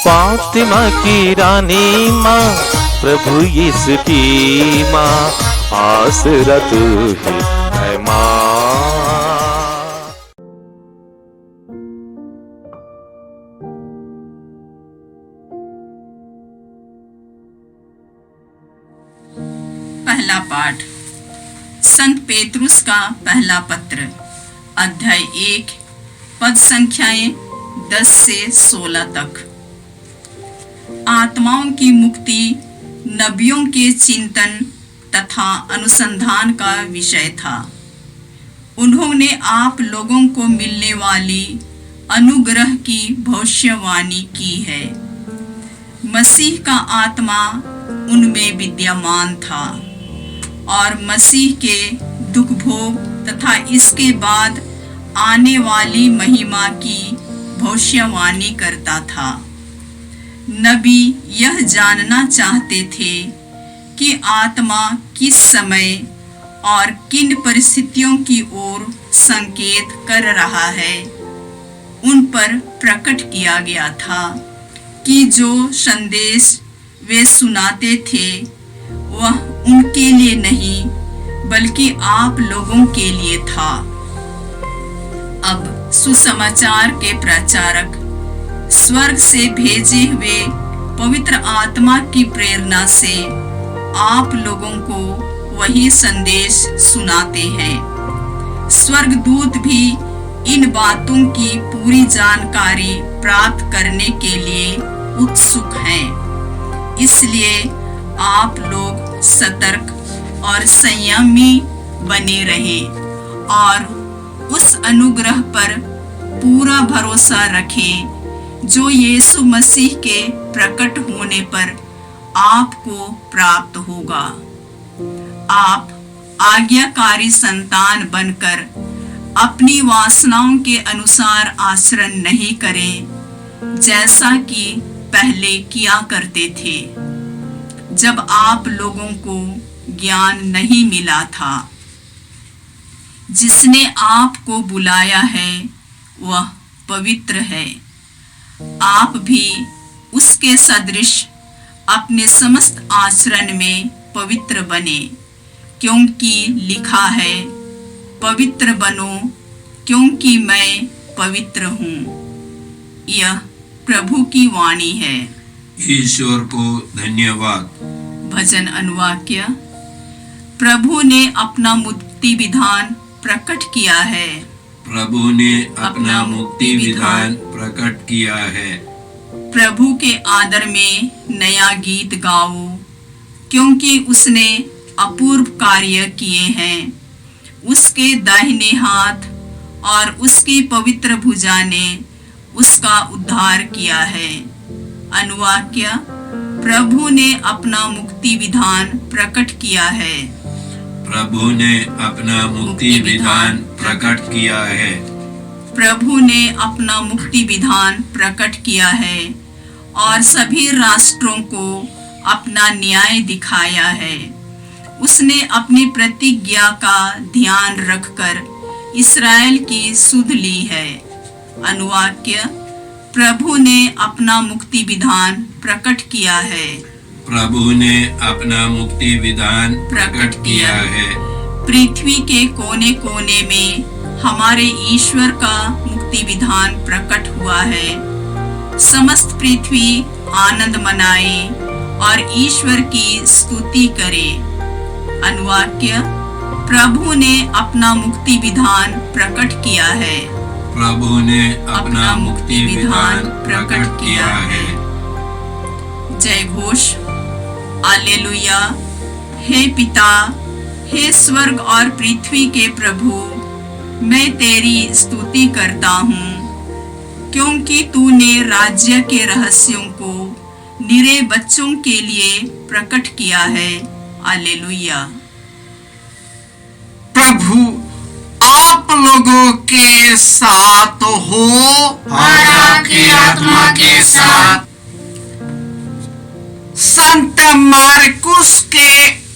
फातिमा की रानी माँ, प्रभु यीशु की माँ, आसरा तू ही है माँ। पहला पाठ संत पेतरुस का पहला पत्र, अध्याय 1, पद संख्याएं 10 से 16 तक। आत्माओं की मुक्ति नबियों के चिंतन तथा अनुसंधान का विषय था। उन्होंने आप लोगों को मिलने वाली अनुग्रह की भविष्यवाणी की है। मसीह का आत्मा उनमें विद्यमान था और मसीह के दुख भोग तथा इसके बाद आने वाली महिमा की भविष्यवाणी करता था। नबी यह जानना चाहते थे कि आत्मा किस समय और किन परिस्थितियों की ओर संकेत कर रहा है। उन पर प्रकट किया गया था कि जो संदेश वे सुनाते थे वह उनके लिए नहीं बल्कि आप लोगों के लिए था। अब सुसमाचार के प्रचारक स्वर्ग से भेजे हुए पवित्र आत्मा की प्रेरणा से आप लोगों को वही संदेश सुनाते हैं। स्वर्गदूत भी इन बातों की पूरी जानकारी प्राप्त करने के लिए उत्सुक हैं। इसलिए आप लोग सतर्क और संयमी बने रहें और उस अनुग्रह पर पूरा भरोसा रखें जो यीशु मसीह के प्रकट होने पर आपको प्राप्त होगा। आप आज्ञाकारी संतान बनकर अपनी वासनाओं के अनुसार आचरण नहीं करें जैसा कि पहले किया करते थे, जब आप लोगों को ज्ञान नहीं मिला था। जिसने आपको बुलाया है वह पवित्र है। आप भी उसके सदृश अपने समस्त आचरण में पवित्र बने, क्योंकि लिखा है, पवित्र बनो क्योंकि मैं पवित्र हूँ। यह प्रभु की वाणी है। ईश्वर को धन्यवाद। भजन अनुवाक्य। प्रभु ने अपना मुक्ति विधान प्रकट किया है। प्रभु ने अपना मुक्ति विधान प्रकट किया है। प्रभु के आदर में नया गीत गाओ, क्योंकि उसने अपूर्व कार्य किए हैं। उसके दाहिने हाथ और उसकी पवित्र भुजा ने उसका उद्धार किया है। अनुवाक्य। प्रभु ने अपना मुक्ति विधान प्रकट किया है। प्रभु ने अपना मुक्ति विधान प्रकट किया है। प्रभु ने अपना मुक्ति विधान प्रकट किया है और सभी राष्ट्रों को अपना न्याय दिखाया है। उसने अपनी प्रतिज्ञा का ध्यान रखकर इस्राएल की सुध ली है। अनुवाक्य। प्रभु ने अपना मुक्ति विधान प्रकट किया है। प्रभु ने अपना मुक्ति विधान प्रकट किया है। पृथ्वी के कोने कोने में हमारे ईश्वर का मुक्ति विधान प्रकट हुआ है। समस्त पृथ्वी आनंद मनाए और ईश्वर की स्तुति करे। अनुवाक्य। प्रभु ने अपना मुक्ति विधान प्रकट किया है। प्रभु ने अपना मुक्ति विधान प्रकट किया है। जय घोष। हालेलुया। हे पिता, हे स्वर्ग और पृथ्वी के प्रभु, मैं तेरी स्तुति करता हूँ, क्योंकि तूने राज्य के रहस्यों को निरे बच्चों के लिए प्रकट किया है। हालेलुया। प्रभु आप लोगों के साथ हो और आपकी आत्मा के साथ। संत मार्कुस के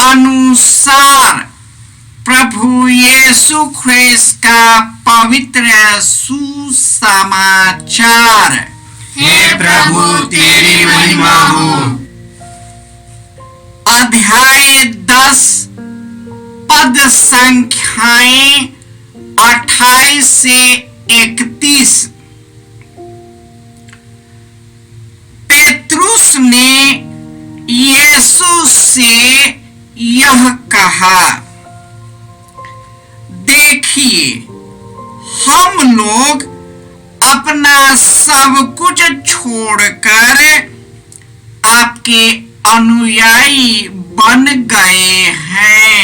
अनुसार प्रभु यीशु ख्रिस्त का पवित्र सुसमाचार। हे प्रभु तेरी महिमा हो। अध्याय 10 पद संख्याएं 28 से 31। पेतरुस ने यीशु से यह कहा, देखिए हम लोग अपना सब कुछ छोड़कर आपके अनुयायी बन गए हैं।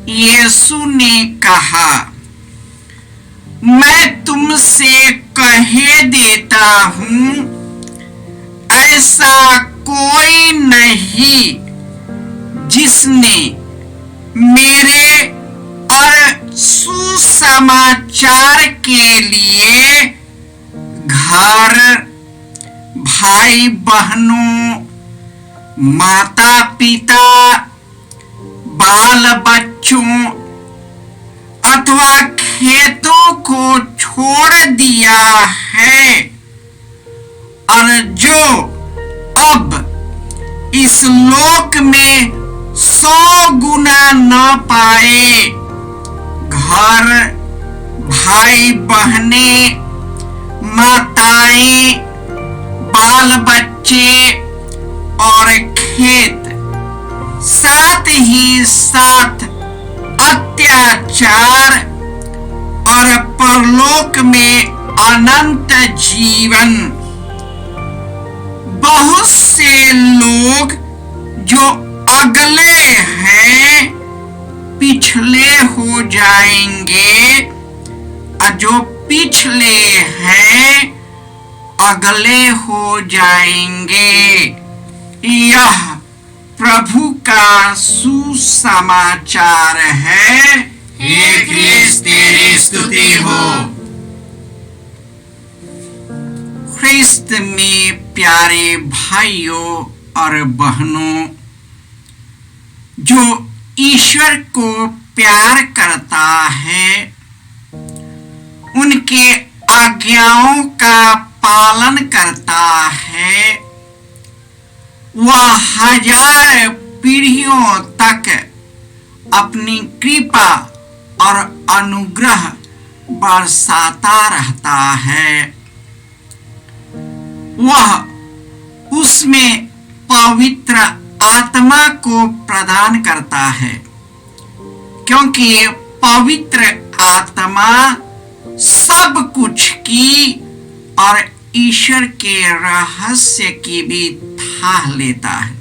यीशु ने कहा, मैं तुमसे कहे देता हूं, ऐसा कोई नहीं जिसने मेरे और सुसमाचार के लिए घर, भाई बहनों, माता पिता, बाल बच्चों अथवा खेतों को छोड़ दिया है, और जो अब इस लोक में 100 गुना न पाए, घर, भाई बहने, माताएं, बाल बच्चे और खेत, साथ ही साथ अत्याचार और परलोक में अनंत जीवन। बहुत से लोग जो अगले हैं पिछले हो जाएंगे, और जो पिछले हैं अगले हो जाएंगे। यह प्रभु का सुसमाचार है। हे क्रिस्त तेरी स्तुति हो। ख्रिस्त में प्यारे भाइयों और बहनों, जो ईश्वर को प्यार करता है, उनके आज्ञाओं का पालन करता है, वह 1000 पीढ़ियों तक अपनी कृपा और अनुग्रह बरसाता रहता है। वह उसमें पवित्र आत्मा को प्रदान करता है, क्योंकि पवित्र आत्मा सब कुछ की और ईश्वर के रहस्य की भी थाह लेता है।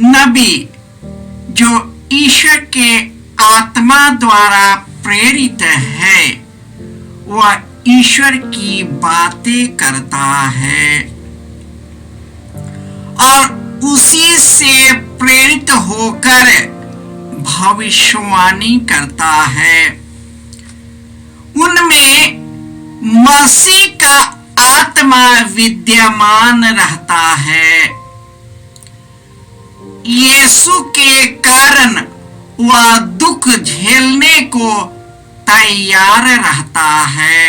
नबी जो ईश्वर के आत्मा द्वारा प्रेरित है, वह ईश्वर की बातें करता है और उसी से प्रेरित होकर भविष्यवाणी करता है। उनमें मसीह का आत्मा विद्यमान रहता है। यीशु के कारण वह दुख झेलने को तैयार रहता है।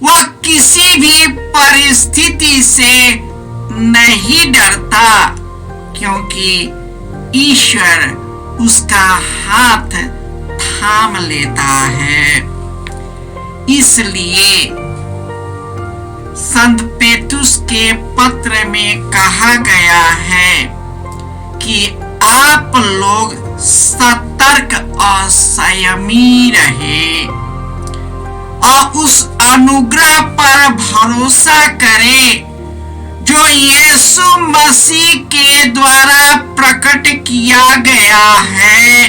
वह किसी भी परिस्थिति से नहीं डरता, क्योंकि ईश्वर उसका हाथ थाम लेता है। इसलिए संत पेतरुस के पत्र में कहा गया है कि आप लोग सतर्क और संयमी रहे और उस अनुग्रह पर भरोसा करें जो यीशु मसीह के द्वारा प्रकट किया गया है।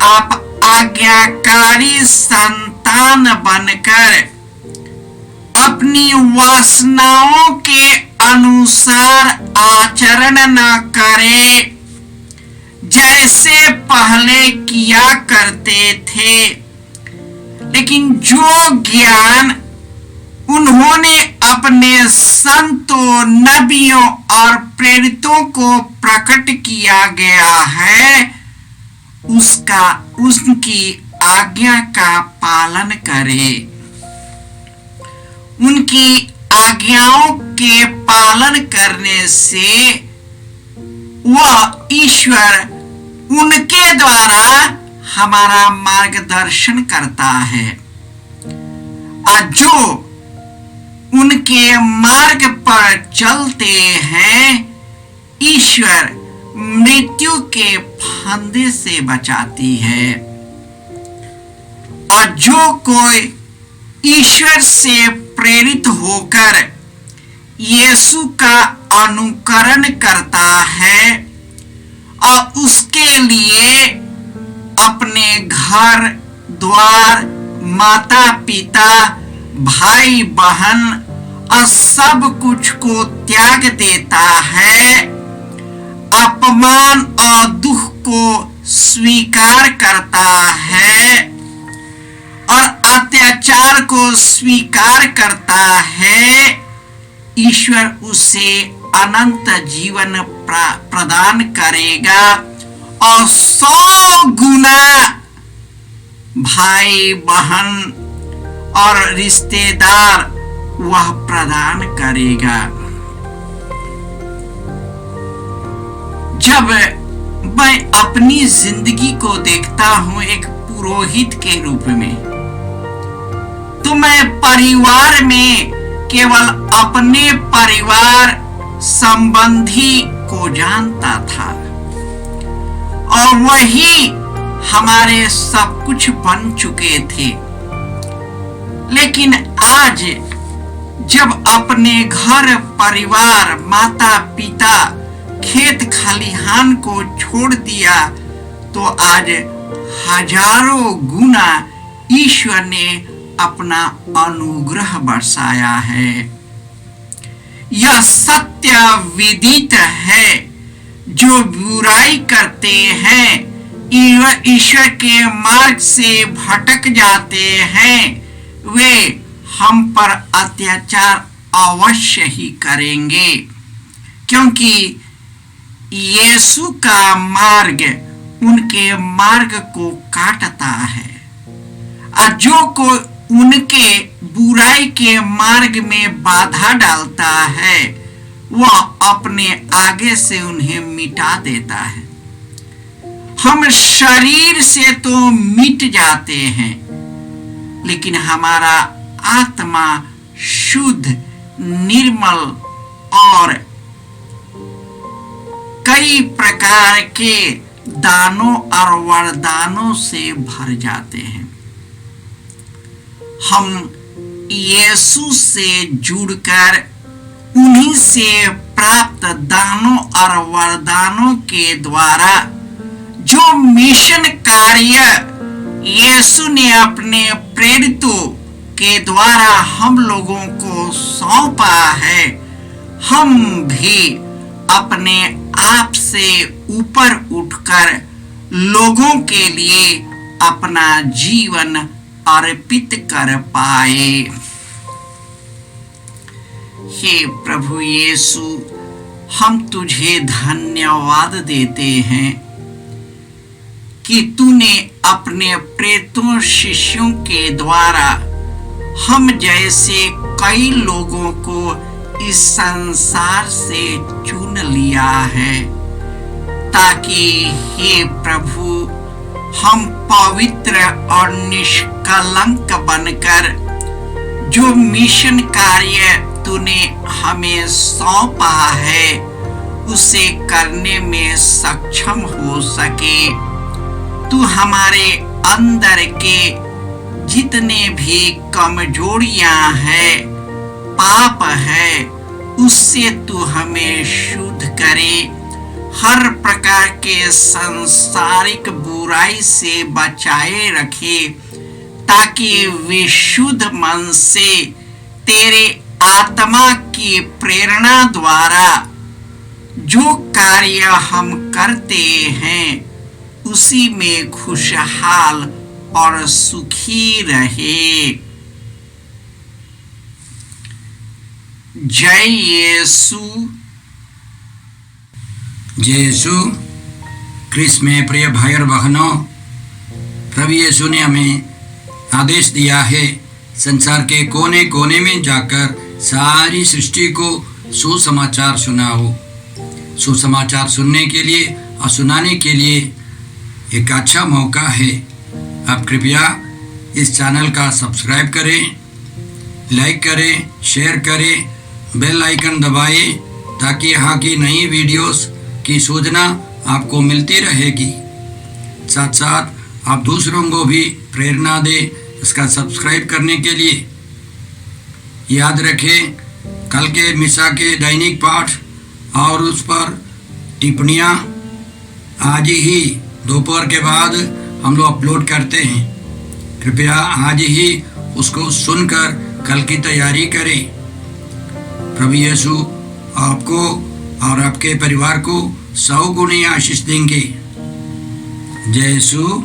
आप आज्ञाकारी संतान बनकर अपनी वासनाओं के अनुसार आचरण न करें, जैसे पहले किया करते थे, लेकिन जो ज्ञान उन्होंने अपने संतों, नबियों और प्रेरितों को प्रकट किया गया है, उनकी आज्ञा का पालन करें। उनकी आज्ञाओं के पालन करने से वह ईश्वर उनके द्वारा हमारा मार्गदर्शन करता है। और जो उनके मार्ग पर चलते हैं, ईश्वर मृत्यु के फंदे से बचाती है। और जो कोई ईश्वर से प्रेरित होकर यीशु का अनुकरण करता है और उसके लिए अपने घर द्वार, माता पिता, भाई बहन और सब कुछ को त्याग देता है, अपमान और दुख को स्वीकार करता है और अत्याचार को स्वीकार करता है, ईश्वर उसे अनंत जीवन प्रदान करेगा और 100 गुना भाई बहन और रिश्तेदार वह प्रदान करेगा। जब मैं अपनी जिंदगी को देखता हूं एक पुरोहित के रूप में, तो मैं परिवार में केवल अपने परिवार संबंधी को जानता था और वही हमारे सब कुछ बन चुके थे। लेकिन आज जब अपने घर परिवार, माता पिता, खेत खलिहान को छोड़ दिया, तो आज हजारों गुना ईश्वर ने अपना अनुग्रह बरसाया है। यह सत्य विदित है, जो बुराई करते हैं, ईश्वर के मार्ग से भटक जाते हैं, वे हम पर अत्याचार अवश्य ही करेंगे, क्योंकि यीशु का मार्ग उनके मार्ग को काटता है। और जो कोई उनके बुराई के मार्ग में बाधा डालता है, वह अपने आगे से उन्हें मिटा देता है। हम शरीर से तो मिट जाते हैं, लेकिन हमारा आत्मा शुद्ध, निर्मल और कई प्रकार के दानों और वरदानों से भर जाते हैं। हम यीशु से जुड़कर उन्हीं से प्राप्त दानों और वरदानों के द्वारा जो मिशन कार्य यीशु ने अपने प्रेरितों के द्वारा हम लोगों को सौंपा है, हम भी अपने आप से ऊपर उठकर लोगों के लिए अपना जीवन अर्पित कर पाए। हे प्रभु यीशु, हम तुझे धन्यवाद देते हैं कि तूने अपने प्रेरितों शिष्यों के द्वारा हम जैसे कई लोगों को इस संसार से चुन लिया है, ताकि हे प्रभु हम पवित्र और निष्कलंक बनकर जो मिशन कार्य तूने हमें सौंपा है उसे करने में सक्षम हो सके। तू हमारे अंदर के जितने भी कमजोरियां हैं, पाप है, उससे तू हमें शुद्ध करे, हर प्रकार के सांसारिक बुराई से बचाए रखे, ताकि विशुद्ध मन से तेरे आत्मा की प्रेरणा द्वारा जो कार्य हम करते हैं उसी में खुशहाल और सुखी रहे। जय यीशु। जय यीशु। क्रिस में प्रिय भाई और बहनों, प्रभु यीशु ने हमें आदेश दिया है संसार के कोने कोने में जाकर सारी सृष्टि को सुसमाचार सुनाओ। सुसमाचार सुनने के लिए और सुनाने के लिए एक अच्छा मौका है। आप कृपया इस चैनल का सब्सक्राइब करें, लाइक करें, शेयर करें, बेल आइकन दबाएं ताकि यहाँ की नई वीडियोस की सूचना आपको मिलती रहेगी। साथ साथ आप दूसरों को भी प्रेरणा दें इसका सब्सक्राइब करने के लिए। याद रखें, कल के मिसा के दैनिक पाठ और उस पर टिप्पणियाँ आज ही दोपहर के बाद हम लोग अपलोड करते हैं। कृपया आज ही उसको सुनकर कल की तैयारी करें। प्रभु यीशु आपको और आपके परिवार को 100 गुनी आशीष देंगे। जय यीशु।